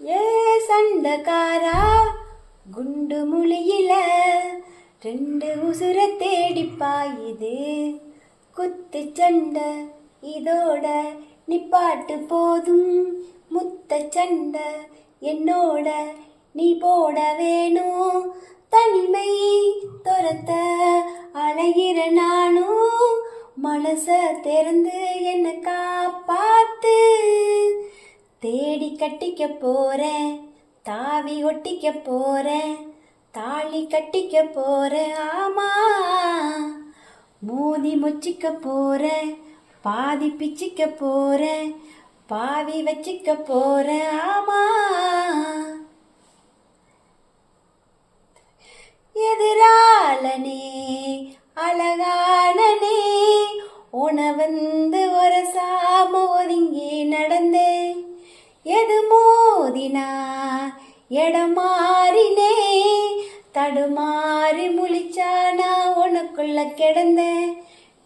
ஏ சண்டக்காரா குண்டு முழியில ரெண்டு உசுர தேடி பாயுது குத்து சண்டை இதோட நிப்பாட்டு போதும் முத்த சண்டை என்னோட நீ போட வேணும் தனிமை துரத்த அழகிற நானும் மனச திறந்து என்ன காப்பாத்து தேடி கட்டிக்க போறேன் தாவி ஒட்டிக்க போறேன் தாலி கட்டிக்க போறேன் ஆமா மோதி மொச்சிக்க போறேன் பாதி பிச்சிக்க போறேன் பாவி வச்சிக்க போறேன் ஆமா எதிராளனே அழகானனே உன வந்து ஒரு சாம ஒதுங்கி நடந்தேன் எது மோதினா இடம் மாறினே தடுமாறி முழிச்சானா உனக்குள்ள கிடந்தேன்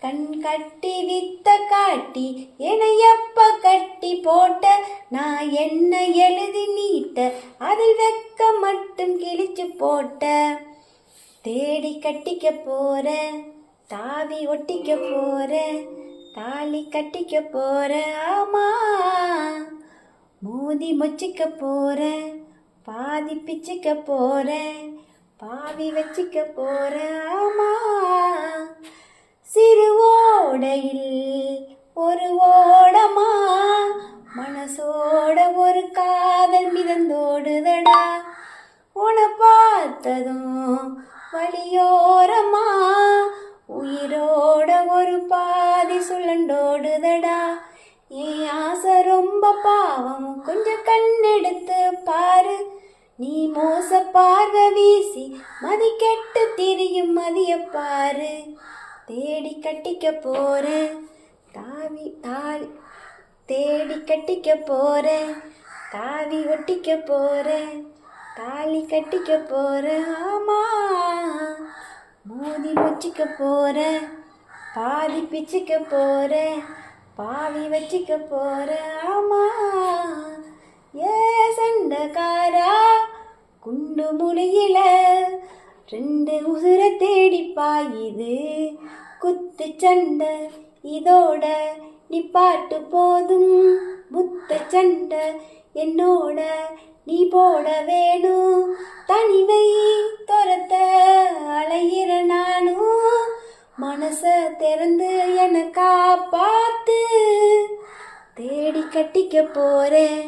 கண் கட்டி வித்த காட்டி என்னை எப்ப கட்டி போட்ட நான் என்ன எழுதி நீட்ட அதில் வெக்க மட்டும் கிழிச்சு போட்ட தேடி கட்டிக்க போறேன் தாவி ஒட்டிக்க போறேன் தாலி கட்டிக்க போறேன் ஆமா மோதி மொச்சிக்க போறேன் பாதி பிச்சுக்க போறேன் பாவி வச்சிக்க போறேன் ஆமா சிறு ஓடையில் ஒரு ஓடமா மனசோட ஒரு காதல் மிதந்தோடுதடா உன பார்த்ததும் வழியோரமா உயிரோட ஒரு பாதி சுழண்டோடுதடா என் ஆசை ரொம்ப பாவம் கொஞ்சம் கண்ணெடுத்து பாரு நீ மோச பார்வை வீசி மதி கெட்டு திரியும் மதிய பாரு தேடி கட்டிக்க போறேன் தேடி கட்டிக்க போறேன் தாவி ஒட்டிக்க போறேன் தாலி கட்டிக்க போறேன் ஆமா மோதி வச்சிக்க போறேன் பாதி பிச்சுக்க போறேன் பாவி வச்சிக்க போறேன் ஆமா ஏ சண்டக்காரா குண்டு முழியில ரெண்டு உசுர தேடி பாயுது குத்து சண்டை இதோட நிப்பாட்டு போதும் முத்த சண்டை என்னோட நீ போட வேணும் தனிமை துரத்த அலையிற நானும் மனச திறந்து என காப்பாத்து தேடி கட்டிக்க போறேன்